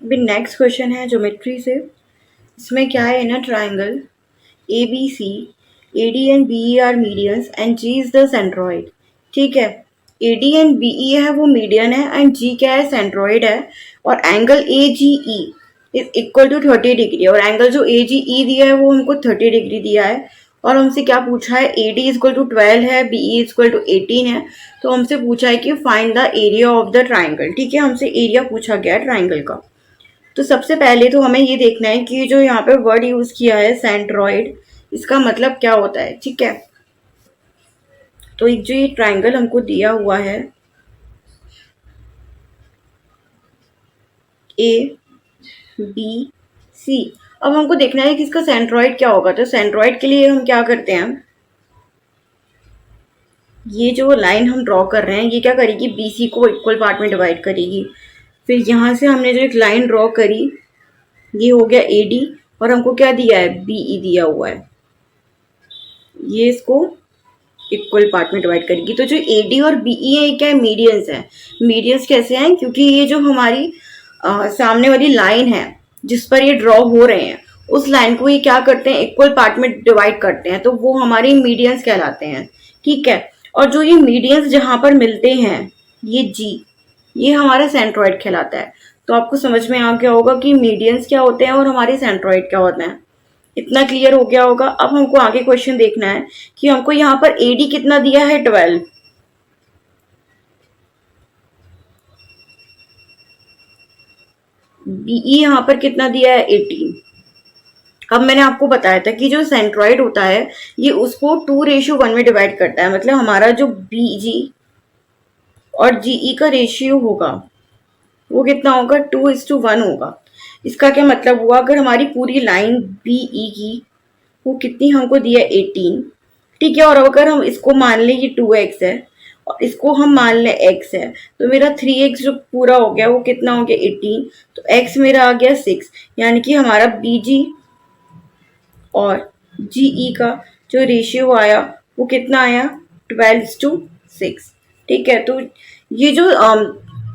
भी next question है geometry से। इसमें क्या है, ना triangle A B C, A D and B E are medians and G is the centroid. ठीक है, A D and B E है वो मीडियन है एंड जी क्या है, सेंट्रॉइड है। और angle A G E is equal to 30 degree, और एंगल जो ए जी ई दिया है वो हमको 30 डिग्री दिया है। और हमसे क्या पूछा है, A D is equal to 12 है, B E is equal to 18 है। तो हमसे पूछा है कि find the area of the triangle. ठीक है, हमसे एरिया पूछा गया है ट्राइंगल का। तो सबसे पहले तो हमें ये देखना है कि जो यहाँ पे वर्ड यूज किया है सेंट्रॉइड, इसका मतलब क्या होता है। ठीक है, तो एक जो ये ट्राइंगल हमको दिया हुआ है ए बी सी, अब हमको देखना है कि इसका सेंट्रॉइड क्या होगा। तो सेंट्रॉइड के लिए हम क्या करते हैं, ये जो लाइन हम ड्रॉ कर रहे हैं ये क्या करेगी, बी सी को इक्वल पार्ट में डिवाइड करेगी। फिर यहाँ से हमने जो एक लाइन ड्रॉ करी, ये हो गया ए डी, और हमको क्या दिया है, बी ई दिया हुआ है, ये इसको इक्वल पार्ट में डिवाइड करेगी। तो जो ए डी और बी ई है, क्या है, मीडियंस है। मीडियंस कैसे हैं, क्योंकि ये जो हमारी सामने वाली लाइन है जिस पर ये ड्रॉ हो रहे हैं, उस लाइन को ये क्या करते हैं, इक्वल पार्ट में डिवाइड करते हैं, तो वो हमारे मीडियंस कहलाते हैं। ठीक है, और जो ये मीडियंस जहां पर मिलते हैं, ये जी, ये हमारा सेंट्रॉइड कहलाता है। तो आपको समझ में आ गया होगा कि मीडियंस क्या होते हैं और हमारे सेंट्रॉइड क्या होते हैं। इतना क्लियर हो गया होगा। अब हमको आगे क्वेश्चन देखना है कि हमको यहाँ पर एडी कितना दिया है, 12, बीई यहाँ पर कितना दिया है, 18। अब मैंने आपको बताया था कि जो सेंट्रॉइड होता है ये उसको 2:1 में डिवाइड करता है। मतलब हमारा जो बीजी और जीई का रेशियो होगा वो कितना होगा, 2:1 होगा। इसका क्या मतलब हुआ, अगर हमारी पूरी लाइन बीई की वो कितनी हमको दिया, 18। ठीक है, और अगर हम इसको मान लें ये 2x है और इसको हम मान लें x है, तो मेरा 3x जो पूरा हो गया वो कितना हो गया, 18। तो x मेरा आ गया 6, यानी कि हमारा बीजी और जीई का जो रेशियो आया वो कितना आया, 12:6। ठीक है, तो ये जो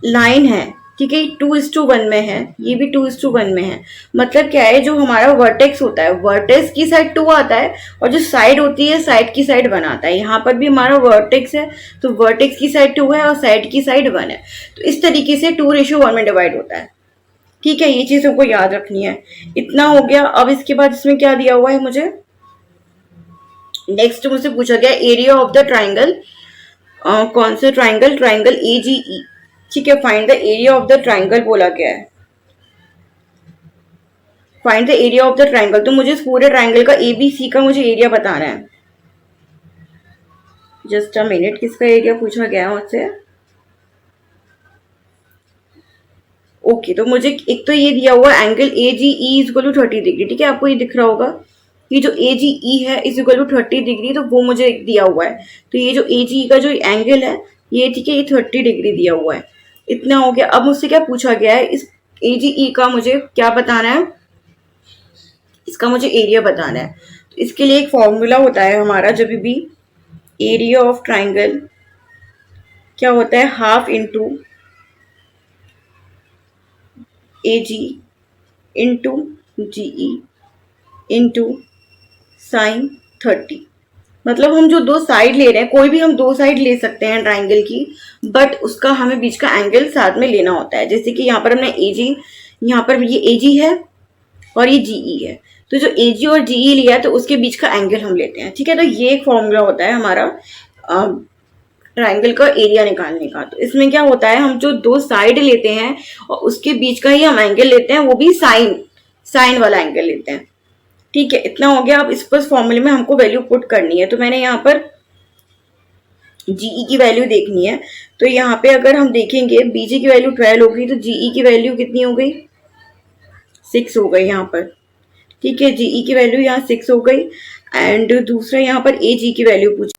लाइन है, ठीक है, 2:1 में है, ये भी 2:1 में है। मतलब क्या है, जो हमारा वर्टेक्स होता है, वर्टेक्स की साइड 2 आता है और जो साइड होती है साइड की साइड 1 आता है। यहाँ पर भी हमारा वर्टेक्स है, तो वर्टेक्स की साइड 2 है और साइड की साइड 1 है। तो इस तरीके से 2:1 में डिवाइड होता है। ठीक है, ये चीज हमको याद रखनी है। इतना हो गया। अब इसके बाद इसमें क्या दिया हुआ है मुझे, नेक्स्ट मुझसे पूछा गया एरिया ऑफ द ट्राइंगल। कौन से ट्राइंगल, ट्राइंगल ए जी ई। ठीक है, find the area of the triangle बोला गया है। Find the area of the triangle, तो मुझे इस पूरे ट्राइंगल का ए बी सी का मुझे एरिया बताना है। जस्ट अ मिनट, किसका एरिया पूछा गया है मुझसे। ओके, तो मुझे एक तो ये दिया हुआ angle A G E is equal to 30 degree. ठीक है, आपको ये दिख रहा होगा कि जो ए जी ई है इज इक्वल टू 30 डिग्री, तो वो मुझे दिया हुआ है। तो ये जो ए जी ई का जो एंगल है ये, ठीक है, ये 30 डिग्री दिया हुआ है। इतना हो गया। अब मुझसे क्या पूछा गया है, इस ए जी ई का मुझे क्या बताना है, इसका मुझे एरिया बताना है। तो इसके लिए एक फॉर्मूला होता है हमारा, जब भी एरिया ऑफ ट्राइंगल क्या होता है, हाफ इंटू ए जी इंटू जीई इंटू साइन 30। मतलब हम जो दो साइड ले रहे हैं, कोई भी हम दो साइड ले सकते हैं ट्राइंगल की, बट उसका हमें बीच का एंगल साथ में लेना होता है। जैसे कि यहाँ पर हमने ए जी, यहाँ पर ये ए जी है और ये जीई है, तो जो ए जी और जीई लिया है तो उसके बीच का एंगल हम लेते हैं। ठीक है, तो ये एक फॉर्मूला होता है हमारा ट्राइंगल का एरिया निकालने का। तो इसमें क्या होता है, हम जो दो साइड लेते हैं और उसके बीच का ही हम एंगल लेते हैं, वो भी साइन साइन वाला एंगल लेते हैं। ठीक है, इतना हो गया। अब इस पर फॉर्मूले में हमको वैल्यू पुट करनी है। तो मैंने यहाँ पर जीई की वैल्यू देखनी है। तो यहाँ पे अगर हम देखेंगे बीजी की वैल्यू 12 हो गई, तो जीई की वैल्यू कितनी हो गई, 6 हो गई यहाँ पर। ठीक है, जीई की वैल्यू यहाँ 6 हो गई। एंड दूसरा यहाँ पर ए जी की वैल्यू पूछ,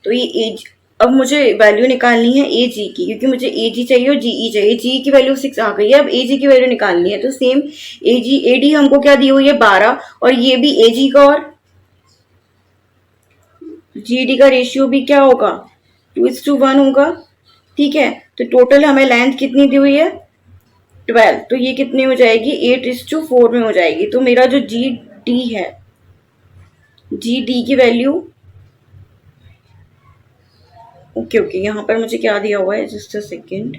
तो ये एज, अब मुझे वैल्यू निकालनी है ए जी की, क्योंकि मुझे ए जी चाहिए और जीई चाहिए। जी की वैल्यू 6 आ गई है, अब ए जी की वैल्यू निकालनी है। तो same A ji, A D हमको क्या दी हुई है, 12, और ये भी ए जी का और जी डी का रेशियो भी क्या होगा, 2:1 होगा। ठीक है, तो टोटल हमें लेंथ कितनी दी हुई है 12, तो ये कितनी हो जाएगी 8:4 में हो जाएगी। तो मेरा जो जी डी है, जी डी की वैल्यू, ओके ओके, यहाँ पर मुझे क्या दिया हुआ है, जस्ट अ सेकेंड,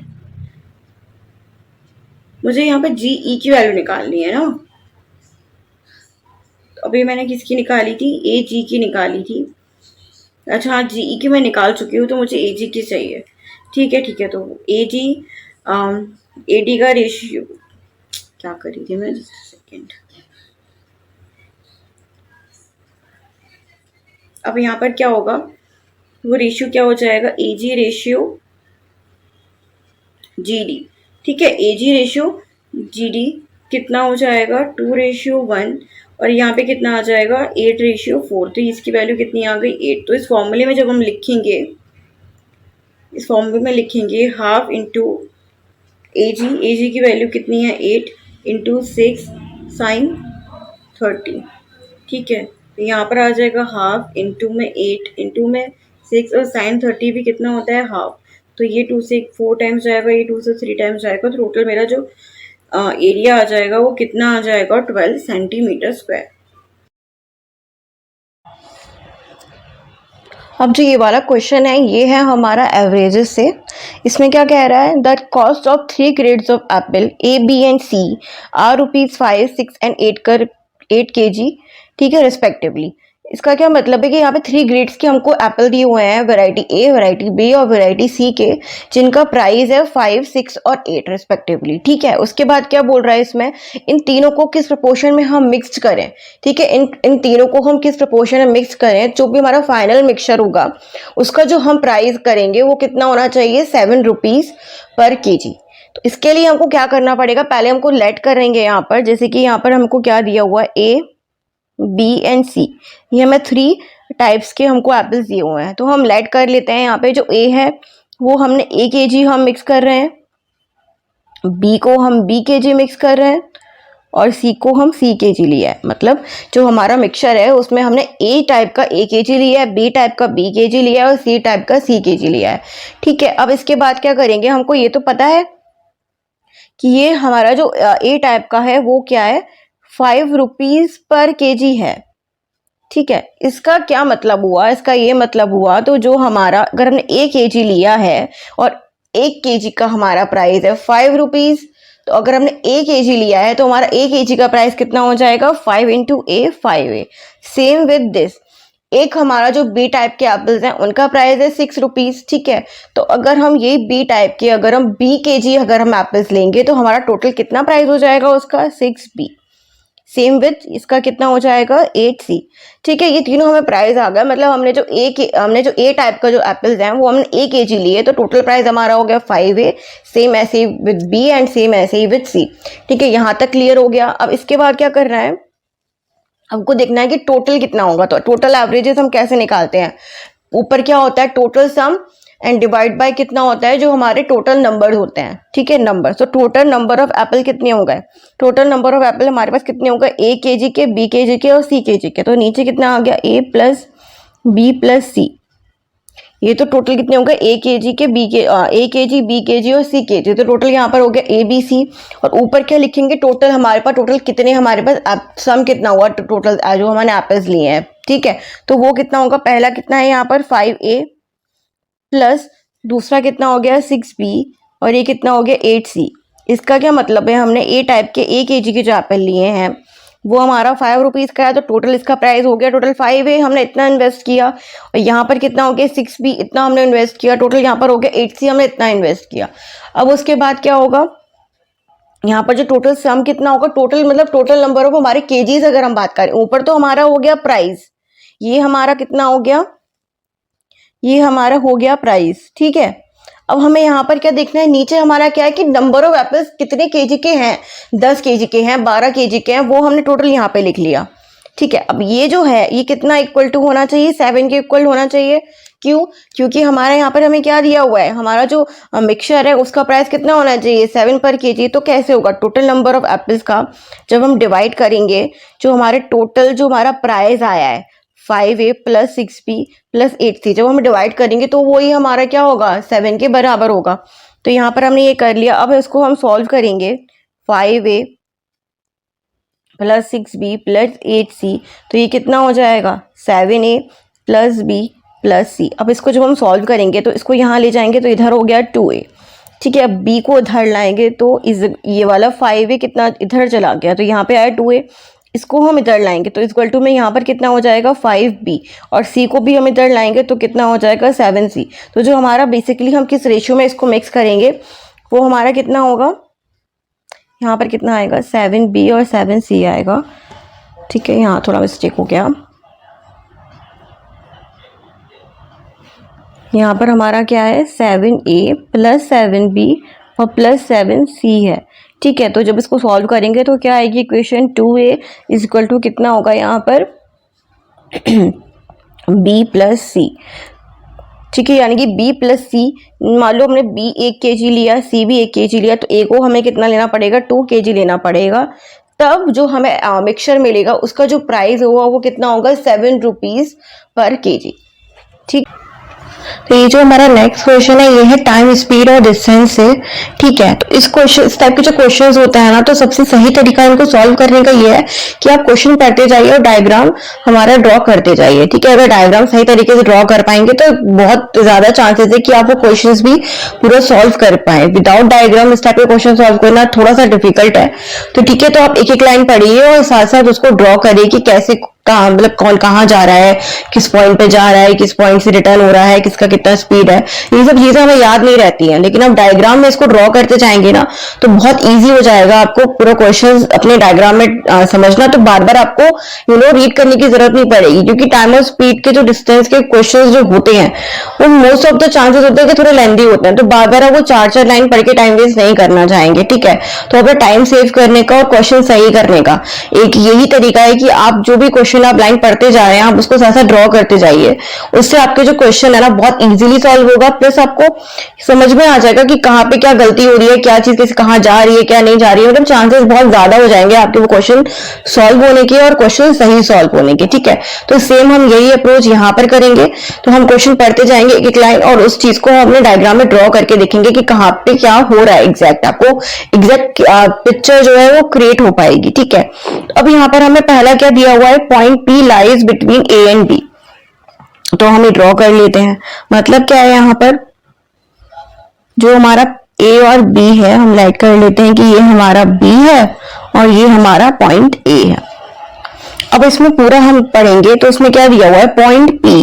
मुझे यहाँ पे जी ई की वैल्यू निकालनी है ना। अभी मैंने किसकी निकाली थी, ए जी की निकाली थी। अच्छा हाँ, जी ई की मैं निकाल चुकी हूँ, तो मुझे ए जी की चाहिए। ठीक है ठीक है, तो ए जी ए डी का रेशियो क्या करी थी मैं, सेकेंड। अब यहाँ पर क्या होगा, वो रेशियो क्या हो जाएगा, ए जी रेशियो जी डी। ठीक है, ए जी रेशियो जी डी कितना हो जाएगा 2:1, और यहाँ पे कितना आ जाएगा 8:4। तो इसकी वैल्यू कितनी आ गई 8। तो इस फॉर्मूले में जब हम लिखेंगे, इस फॉर्मूले में लिखेंगे हाफ इंटू ए जी की वैल्यू कितनी है 8 इंटू 6 साइन 30। ठीक है, तो यहाँ पर आ जाएगा हाफ इंटू में 8 इंटू में 6, और साइन 30 भी कितना होता है हाफ। तो ये 2 से 4 टाइम्स जाएगा, ये 2 से 3 टाइम्स जाएगा, तो टोटल मेरा जो एरिया आ जाएगा वो कितना आ जाएगा 12 सेंटीमीटर स्क्वायर। अब जो ये वाला क्वेश्चन है ये है हमारा एवरेजेस से। इसमें क्या कह रहा है, the cost of 3 grades of apple A B and C are ₹5, 6 and 8 kg, ठीक है, रिस्पेक्टिवली। इसका क्या मतलब है कि यहाँ पे 3 ग्रेड्स के हमको एप्पल दिए हुए हैं, वैरायटी ए, वैरायटी बी और वैरायटी सी के, जिनका प्राइस है 5, 6 और 8 रिस्पेक्टिवली। ठीक है, उसके बाद क्या बोल रहा है इसमें, इन तीनों को किस प्रपोर्शन में हम मिक्स करें। ठीक है, इन तीनों को हम किस प्रपोर्शन में मिक्स करें, जो भी हमारा फाइनल मिक्सचर होगा उसका जो हम प्राइस करेंगे वो कितना होना चाहिए, ₹7 पर kg। तो इसके लिए हमको क्या करना पड़ेगा, पहले हमको लेट करेंगे यहाँ पर, जैसे कि यहाँ पर हमको क्या दिया हुआ है ए बी एंड सी, ये हमें 3 टाइप्स के हमको एप्पल्स दिए हुए हैं। तो हम लेट कर लेते हैं, यहाँ पे जो ए है वो हमने A kg हम मिक्स कर रहे हैं, बी को हम B kg मिक्स कर रहे हैं, और सी को हम C kg लिया है। मतलब जो हमारा मिक्सचर है उसमें हमने ए टाइप का A kg लिया है, बी टाइप का B kg लिया है और सी टाइप का C kg लिया है। ठीक है, अब इसके बाद क्या करेंगे, हमको ये तो पता है कि ये हमारा जो ए टाइप का है वो क्या है, ₹5 पर kg है। ठीक है, इसका क्या मतलब हुआ, इसका ये मतलब हुआ, तो जो हमारा अगर हमने 1 kg लिया है और 1 kg का हमारा प्राइस है ₹5, तो अगर हमने 1 kg लिया है तो हमारा 1 kg का प्राइस कितना हो जाएगा 5 into A 5A। Same with this, एक हमारा जो बी टाइप के एप्पल्स हैं उनका प्राइस है ₹6। ठीक है, तो अगर हम ये बी टाइप के, अगर हम B kg अगर हम एप्पल्स लेंगे तो हमारा टोटल कितना प्राइस हो जाएगा उसका 6B। सेम विथ इसका कितना हो जाएगा 8C। ठीक है, ये तीनों हमें प्राइस आ गया, मतलब हमने जो ए टाइप का जो एप्पल्स हैं वो हमने 1 kg लिए, तो टोटल प्राइस हमारा हो गया 5A। सेम ऐसे ही विद बी एंड सेम ऐसे ही विद सी। ठीक है, यहाँ तक क्लियर हो गया। अब इसके बाद क्या करना है, हमको देखना है कि टोटल कितना होगा। तो टोटल एवरेजेस हम कैसे निकालते हैं, ऊपर क्या होता है total sum and divide by कितना होता है जो हमारे टोटल नंबर होते हैं। ठीक है, नंबर, तो टोटल नंबर ऑफ एप्पल कितने हो गए, टोटल नंबर ऑफ एप्पल हमारे पास कितने हो गए, A kg के, B kg के और C kg के। तो नीचे कितना आ गया A plus B plus C। ये तो टोटल कितने हो गए A kg के, A kg B kg और C kg। तो टोटल यहाँ पर हो गया ABC। और ऊपर क्या लिखेंगे, टोटल हमारे पास, टोटल कितने हमारे पास सम कितना हुआ टोटल जो हमने एप्पल्स लिए हैं। ठीक है, तो वो कितना होगा, पहला कितना है यहाँ पर 5A प्लस दूसरा कितना हो गया 6B और ये कितना हो गया 8C। इसका क्या मतलब है, हमने ए टाइप के 1 kg के जो एप्पल लिए हैं वो हमारा ₹5 का है, तो टोटल इसका प्राइस हो गया टोटल 5A, हमने इतना इन्वेस्ट किया। और यहाँ पर कितना हो गया 6B, इतना हमने इन्वेस्ट किया, टोटल यहाँ पर हो गया 8C, हमने इतना इन्वेस्ट किया। अब उसके बाद क्या होगा, यहाँ पर जो टोटल सम कितना होगा, टोटल मतलब टोटल नंबर ऑफ हमारे केजीज अगर हम बात करें, ऊपर तो हमारा हो गया प्राइस, ये हमारा कितना हो गया, ये हमारा हो गया प्राइस। ठीक है, अब हमें यहाँ पर क्या देखना है, नीचे हमारा क्या है कि नंबर ऑफ एप्पल्स कितने केजी के हैं, 10 केजी के हैं, 12 केजी के हैं, वो हमने टोटल यहाँ पे लिख लिया। ठीक है, अब ये जो है ये कितना इक्वल टू होना चाहिए, 7 के इक्वल होना चाहिए। क्यों, क्योंकि हमारे यहाँ पर हमें क्या दिया हुआ है, हमारा जो मिक्सचर है उसका प्राइस कितना होना चाहिए 7 पर kg। तो कैसे होगा, टोटल नंबर ऑफ एप्पल्स का जब हम डिवाइड करेंगे, जो हमारे टोटल जो हमारा प्राइस आया है 5A plus 6B plus 8C। जब हम डिवाइड करेंगे तो वही हमारा क्या होगा, 7 के बराबर होगा। तो यहाँ पर हमने ये कर लिया। अब इसको हम सॉल्व करेंगे, 5A plus 6B plus 8C, तो ये कितना हो जाएगा, 7A plus B plus C। अब इसको जब हम सॉल्व करेंगे तो इसको यहाँ ले जाएंगे तो इधर हो गया 2A, ठीक है। अब B को इधर लाएंगे तो ये वाला 5A कितना इधर चला गया, तो यहाँ पे आया 2A। इसको हम इधर लाएंगे तो इक्वल टू में यहाँ पर कितना हो जाएगा, 5B, और C को भी हम इधर लाएंगे तो कितना हो जाएगा, 7C। तो जो हमारा बेसिकली हम किस रेशियो में इसको मिक्स करेंगे वो हमारा कितना होगा, यहाँ पर कितना आएगा, 7B और 7C आएगा, ठीक है। यहाँ थोड़ा मिस्टेक हो गया, यहाँ पर हमारा क्या है, 7A प्लस 7B और प्लस 7C है, ठीक है। तो जब इसको सॉल्व करेंगे तो क्या आएगी equation, 2A is equal to कितना होगा यहाँ पर B प्लस C, ठीक है। यानी कि B प्लस C, मान लो हमने B 1 kg लिया, C भी 1 kg लिया, तो A को हमें कितना लेना पड़ेगा, 2 kg लेना पड़ेगा। तब जो हमें मिक्सचर मिलेगा उसका जो प्राइस होगा वो कितना होगा, 7 रुपीज़ पर kg, ठीक। तो ये जो हमारा नेक्स्ट क्वेश्चन है ये है टाइम, स्पीड और डिस्टेंस से, ठीक है। तो इस टाइप के जो क्वेश्चंस होते हैं ना, तो सबसे सही तरीका इनको सॉल्व करने का ये है कि आप क्वेश्चन पढ़ते जाइए और डायग्राम हमारा ड्रॉ करते जाइए, ठीक है। अगर डायग्राम सही तरीके से ड्रॉ कर पाएंगे तो बहुत ज्यादा चांसेस है कि आप वो क्वेश्चंस भी पूरा सॉल्व कर पाए। विदाउट डायग्राम इस टाइप के क्वेश्चन सॉल्व करना थोड़ा सा डिफिकल्ट है, तो ठीक है। तो आप एक एक लाइन पढ़िए और साथ साथ उसको ड्रॉ करिए कि कैसे कहाँ, मतलब कौन कहाँ जा रहा है, किस पॉइंट पे जा रहा है, किस पॉइंट से रिटर्न हो रहा है, किसका कितना स्पीड है, ये सब चीजें हमें याद नहीं रहती हैं। लेकिन आप डायग्राम में इसको ड्रॉ करते जाएंगे ना तो बहुत इजी हो जाएगा आपको पूरा क्वेश्चन अपने डायग्राम में समझना। तो बार बार आपको रीड करने की जरूरत नहीं पड़ेगी, क्योंकि टाइम और स्पीड के जो डिस्टेंस के क्वेश्चन जो होते हैं वो मोस्ट ऑफ द चांसेस होते हैं कि थोड़े लेंथी होते हैं। तो बार बार आप वो 4-4 लाइन पढ़ के टाइम वेस्ट नहीं करना चाहेंगे, ठीक है। तो अपना टाइम सेव करने का और क्वेश्चन सही करने का एक यही तरीका है कि आप जो भी क्वेश्चन आप लाइन पढ़ते जा रहे हैं आप उसको साथ साथ ड्रॉ करते जाइए। उससे आपके जो क्वेश्चन है ना बहुत इजीली सॉल्व होगा, प्लस आपको समझ में आ जाएगा कि कहाँ पे क्या गलती हो रही है, क्या चीज कैसे कहाँ जा रही है, क्या नहीं जा रही है। मतलब चांसेस बहुत ज्यादा हो जाएंगे आपके वो क्वेश्चन सॉल्व होने के और क्वेश्चन सही सॉल्व होने के, ठीक है। तो सेम हम यही अप्रोच यहाँ पर करेंगे। तो हम क्वेश्चन पढ़ते जाएंगे एक एक लाइन और उस चीज को हम अपने डायग्राम में ड्रॉ करके देखेंगे कि कहाँ पे क्या हो रहा है एग्जैक्ट, आपको एग्जैक्ट पिक्चर जो है वो क्रिएट हो पाएगी, ठीक है। अब यहाँ पर हमें पहला क्या दिया हुआ है, point P lies between A and B, तो हम ड्रॉ कर लेते हैं। मतलब क्या है, यहाँ पर जो हमारा A और B है हम लाइट कर लेते हैं कि ये हमारा B है और ये हमारा पॉइंट A है। अब इसमें पूरा हम पढ़ेंगे तो उसमें क्या दिया हुआ है, point P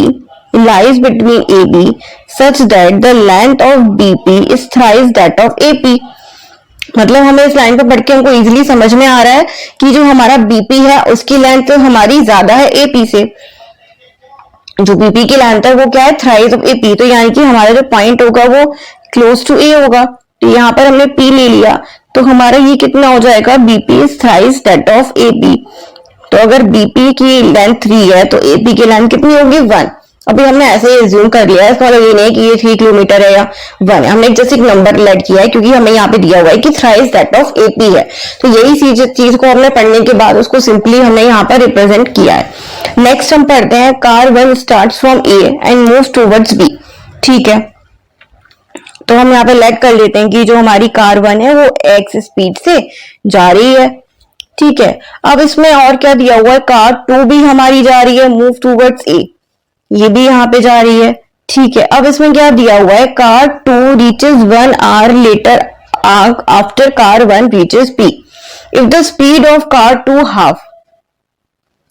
lies between AB such that the length of BP is thrice that of AP। मतलब हमें इस लाइन पे पढ़ के हमको इजीली समझ में आ रहा है कि जो हमारा BP है उसकी लेंथ तो हमारी ज्यादा है AP से। जो BP की लेंथ है वो क्या है, थ्राइस ऑफ AP। तो यानी कि हमारा जो पॉइंट होगा वो क्लोज टू A होगा। तो यहाँ पर हमने P ले लिया तो हमारा ये कितना हो जाएगा, BP is thrice that of AP। तो अगर BP की लेंथ 3 है तो AP की लेंथ कितनी होगी, 1। अभी हमने ऐसे ही एज्यूम कर लिया है, इसका मतलब ये नहीं कि ये 3 किलोमीटर है या 1 है, हमने जस्ट एक नंबर लेट किया है क्योंकि हमें यहाँ पे दिया हुआ है कि थ्राइस दैट ऑफ AP है। तो यही चीज को हमने पढ़ने के बाद उसको सिंपली हमने यहाँ पर रिप्रेजेंट किया है। नेक्स्ट हम पढ़ते हैं, car 1 starts from A and moves towards B, ठीक है। तो हम यहाँ पे लेट कर लेते हैं कि जो हमारी कार 1 है वो x स्पीड से जा रही है, ठीक है। अब इसमें और क्या दिया हुआ है, कार 2 भी हमारी जा रही है मूव टूवर्ड्स A, ये भी यहाँ पे जा रही है, ठीक है। अब इसमें क्या दिया हुआ है, car 2 reaches 1 hour later after car 1 reaches P if the speed of car 2 half.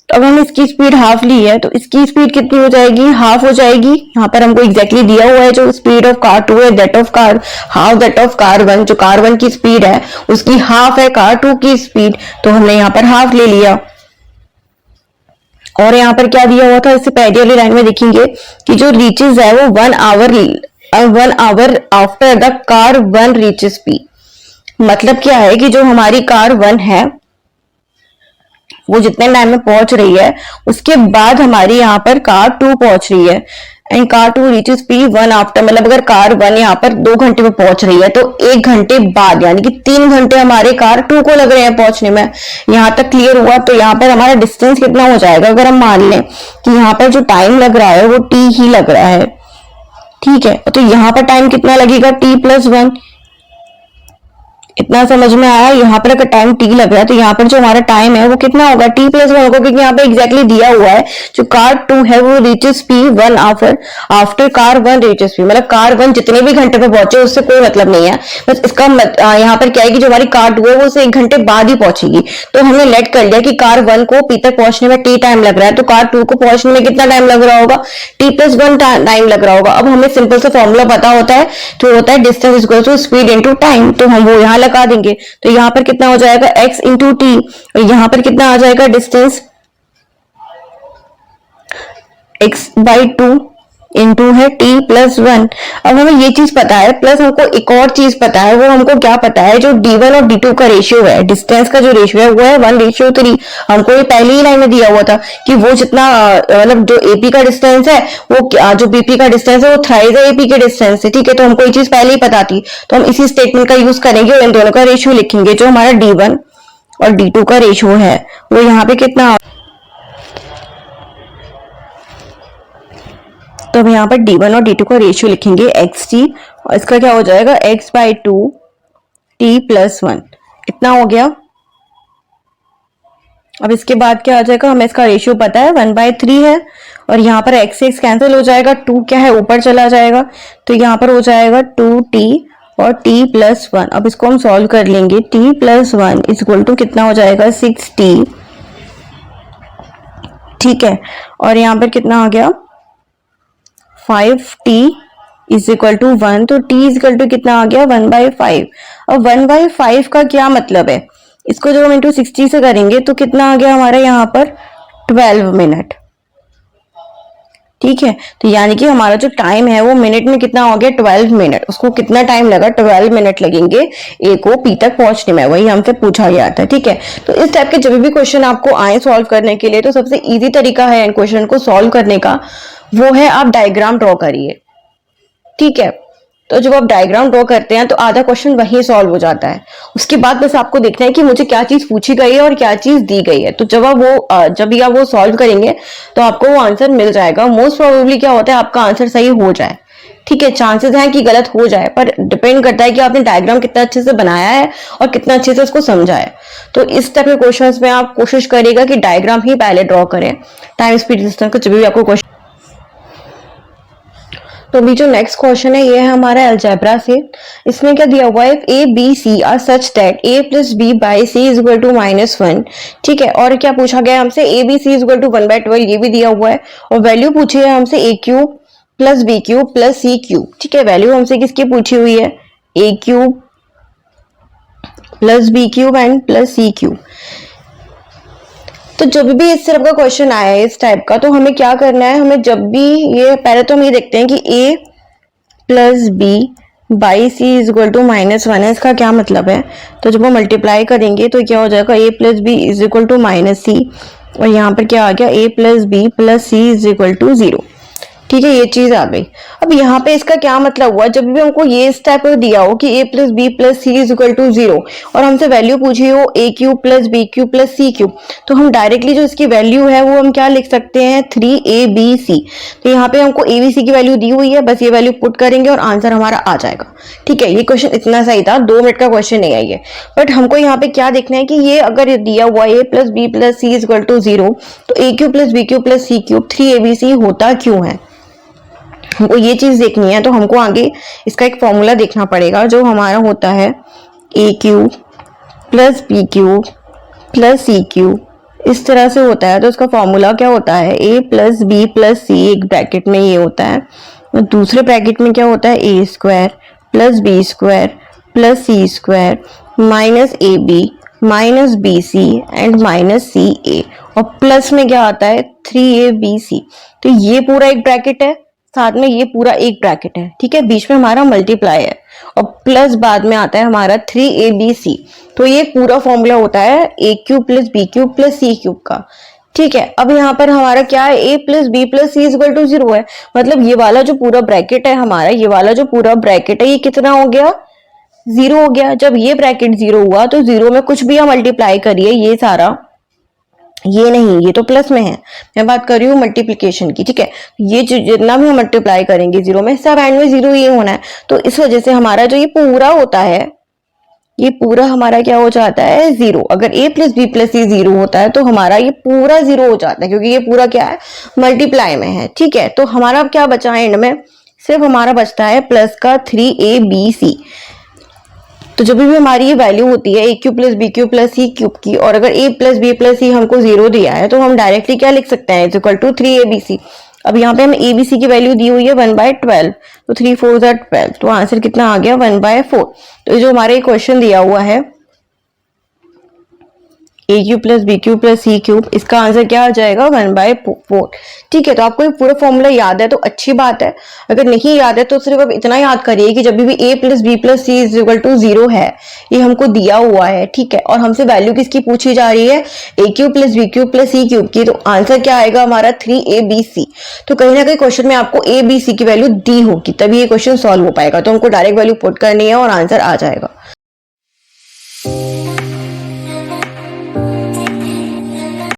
अब हमने इसकी स्पीड हाफ ली है तो इसकी स्पीड कितनी हो जाएगी, हाफ हो जाएगी। यहाँ पर हमको एग्जैक्टली दिया हुआ है जो स्पीड ऑफ कार 2 है that of car half that of car 1। जो कार 1 की स्पीड है उसकी हाफ है कार 2 की स्पीड, तो हमने यहाँ पर हाफ ले लिया। और यहाँ पर क्या दिया हुआ था, इससे पहले वाली लाइन में देखेंगे कि जो रीचेस है वो 1 hour after the car 1 reaches P। मतलब क्या है कि जो हमारी कार 1 है वो जितने टाइम में पहुंच रही है उसके बाद हमारी यहाँ पर कार 2 पहुंच रही है। And car 2 reaches P1 after, मतलब अगर कार 1 यहाँ पर 2 घंटे में पहुंच रही है तो 1 घंटे बाद यानी कि 3 घंटे हमारे कार 2 को लग रहे हैं पहुंचने में। यहाँ तक क्लियर हुआ? तो यहाँ पर हमारा डिस्टेंस कितना हो जाएगा, अगर हम मान लें कि यहाँ पर जो टाइम लग रहा है वो t ही लग रहा है, ठीक है, तो यहाँ पर टाइम कितना लगेगा, t+1। इतना समझ में आया? यहाँ पर अगर टाइम t लग रहा है तो यहाँ पर जो हमारा टाइम है वो कितना होगा, t+1 होगा, क्योंकि यहाँ पे एग्जैक्टली दिया हुआ है जो कार 2 है वो reaches P1 after car 1 reaches P, मतलब कार 1 जितने भी घंटे पे पहुंचे उससे कोई मतलब नहीं है, बस इसका यहाँ पर क्या है कि जो हमारी कार 2 है वो उसे 1 घंटे बाद ही पहुंचेगी। तो हमने लेट कर लिया कि कार 1 को P तक पहुंचने में t टाइम लग रहा है, तो कार 2 को पहुंचने में कितना टाइम लग रहा होगा, t+1 टाइम लग रहा होगा। अब हमें सिंपल सा फॉर्मूला पता होता है, जो होता है distance equal to speed into time, तो हम वो यहाँ लगा देंगे। तो यहाँ पर कितना हो जाएगा, x इंटू टी, और यहाँ पर कितना आ जाएगा डिस्टेंस, x/2 इंटू है t+1। अब हमें ये चीज पता है, प्लस हमको एक और चीज पता है, वो हमको क्या पता है, जो d1 और d2 का रेशियो है, डिस्टेंस का जो रेशियो है वो है 1:3। हमको ये पहली ही लाइन में दिया हुआ था कि वो जितना मतलब जो AP का डिस्टेंस है वो जो BP का डिस्टेंस है वो थ्राइज है AP के डिस्टेंस से, ठीक है। तो हमको ये चीज पहले ही पता थी, तो हम इसी स्टेटमेंट का यूज करेंगे और इन दोनों का रेशियो लिखेंगे। जो हमारा d1 और d2 का रेशियो है वो यहाँ पे कितना, तो हम यहाँ पर d1 और d2 का रेशियो लिखेंगे xt, और इसका क्या हो जाएगा, x/2 t+1। इतना हो गया। अब इसके बाद क्या आ जाएगा, हमें इसका रेशियो पता है 1/3 है, और यहाँ पर x से x कैंसिल हो जाएगा, 2 क्या है ऊपर चला जाएगा, तो यहाँ पर हो जाएगा 2t और t+1। अब इसको हम सॉल्व कर लेंगे, t+1 इक्वल टू कितना हो जाएगा, 6t, ठीक है। और यहाँ पर कितना आ गया, 5t इज इक्वल टू 1, तो t इज इक्वल टू कितना आ गया, 1/5। अब 1/5 का क्या मतलब है, इसको जब हम इंटू 60 से करेंगे तो कितना आ गया हमारा यहाँ पर 12 मिनट, ठीक है। तो यानी कि हमारा जो टाइम है वो मिनट में कितना हो गया, 12 मिनट। उसको कितना टाइम लगा, 12 मिनट लगेंगे ए को पी तक पहुंचने में, वही हमसे पूछा गया था, ठीक है। तो इस टाइप के जब भी क्वेश्चन आपको आए सॉल्व करने के लिए, तो सबसे इजी तरीका है इन क्वेश्चन को सॉल्व करने का, वो है आप डायग्राम ड्रॉ करिए, ठीक है। तो जब आप डायग्राम ड्रॉ करते हैं तो आधा क्वेश्चन वहीं सॉल्व हो जाता है। उसके बाद बस आपको देखना है कि मुझे क्या चीज पूछी गई है और क्या चीज दी गई है। तो जब आप वो सॉल्व करेंगे तो आपको वो आंसर मिल जाएगा। मोस्ट प्रोबेबली क्या होता है, आपका आंसर सही हो जाए, ठीक है। चांसेस हैं कि गलत हो जाए, पर डिपेंड करता है कि आपने डायग्राम कितना अच्छे से बनाया है और कितना अच्छे से उसको समझा है। तो इस टाइप के क्वेश्चंस में आप कोशिश करिएगा कि डायग्राम ही पहले ड्रॉ करें टाइम स्पीड डिस्टेंस का जब भी आपको क्वेश्चन। तो अभी जो नेक्स्ट क्वेश्चन है ये है हमारा अलजेब्रा से। इसमें क्या दिया हुआ है, A B C are such that a + b by c is equal to -1, ठीक है। और क्या पूछा गया हमसे, a b c is equal to 1/12, ये भी दिया हुआ है। और वैल्यू पूछी है हमसे a³ + b³ + c³, ठीक है। वैल्यू हमसे किसकी पूछी हुई है, a³ + b³ एंड +c³। तो जब भी इस तरह का क्वेश्चन आया है इस टाइप का, तो हमें क्या करना है, हमें जब भी ये पहले तो हम ये देखते हैं कि a + b by c is equal to -1 है। इसका क्या मतलब है, तो जब हम मल्टीप्लाई करेंगे तो क्या हो जाएगा, a + b is equal to -c, और यहाँ पर क्या आ गया, a + b + c is equal to 0, ठीक है। ये चीज आ गई। अब यहाँ पे इसका क्या मतलब हुआ, जब भी हमको ये इस टाइप का दिया हो कि a + b + c is equal to 0 और हमसे वैल्यू पूछी हो a³ + b³ + c³, तो हम डायरेक्टली जो इसकी वैल्यू है वो हम क्या लिख सकते हैं, 3abc। तो यहाँ पे हमको abc की वैल्यू दी हुई है, बस ये वैल्यू पुट करेंगे और आंसर हमारा आ जाएगा, ठीक है। ये क्वेश्चन इतना सही था, 2 मिनट का क्वेश्चन नहीं है ये। बट हमको यहाँ पे क्या देखना है कि ये अगर दिया हुआ a + b + c is equal to 0, तो a³ + b³ + c³ 3abc होता क्यों है, हमको ये चीज देखनी है। तो हमको आगे इसका एक फॉर्मूला देखना पड़ेगा, जो हमारा होता है a³ + b³ + c³, इस तरह से होता है। तो इसका फॉर्मूला क्या होता है, a + b + c, एक ब्रैकेट में ये होता है, और दूसरे ब्रैकेट में क्या होता है, a² + b² + c² -ab -bc and -ca, और प्लस में क्या आता है, 3abc। तो ये पूरा एक ब्रैकेट है, साथ में ये पूरा एक ब्रैकेट है, ठीक है। बीच में हमारा मल्टीप्लाई है और प्लस बाद में आता है हमारा 3abc। तो ये पूरा फॉर्मूला होता है a³ + b³ + c³ का। ठीक है, अब यहाँ पर हमारा क्या है, a plus B plus C equal to 0 है। मतलब ये वाला जो पूरा ब्रैकेट है हमारा, ये वाला जो पूरा ब्रैकेट है, ये कितना हो गया, 0 हो गया। जब ये ब्रैकेट 0 हुआ तो 0 में कुछ भी हम मल्टीप्लाई करिए, ये सारा, ये नहीं, ये तो प्लस में है, मैं बात कर रही हूँ मल्टीप्लीकेशन की। ठीक है, ये जितना भी हम मल्टीप्लाई करेंगे 0 में, सब एंड में 0 ये होना है। तो इस वजह से हमारा जो ये पूरा होता है, ये पूरा हमारा क्या हो जाता है, 0। अगर a प्लस बी प्लस सी 0 होता है तो हमारा ये पूरा 0 हो जाता है, क्योंकि ये पूरा क्या है, मल्टीप्लाई में है। ठीक है, तो हमारा अब क्या बचा है एंड में, सिर्फ हमारा बचता है प्लस का 3abc। तो जब भी हमारी ये वैल्यू होती है a cube plus B cube plus C cube की, और अगर a plus B plus C हमको 0 दिया है, तो हम डायरेक्टली क्या लिख सकते हैं, इज इक्वल टू 3abc। अब यहाँ पे हमें abc की वैल्यू दी हुई है 1/12, तो 3 4 12, तो आंसर कितना आ गया, 1/4। तो जो हमारे क्वेश्चन दिया हुआ है a cube plus B cube plus C cube, इसका आंसर क्या आ जाएगा, 1/4। ठीक है, तो आपको ये पूरा फॉर्मूला याद है तो अच्छी बात है, अगर नहीं याद है तो सिर्फ आप इतना याद करिए कि जब भी a plus B plus C is equal to 0 है, ये हमको दिया हुआ है। ठीक है, और हमसे वैल्यू किसकी पूछी जा रही है, a cube plus B cube plus C cube की, तो आंसर क्या आएगा हमारा, 3abc। तो कहीं ना कहीं क्वेश्चन में आपको abc की वैल्यू दी होगी, तभी ये क्वेश्चन सॉल्व हो पाएगा। तो हमको डायरेक्ट वैल्यू पुट करनी है और आंसर आ जाएगा।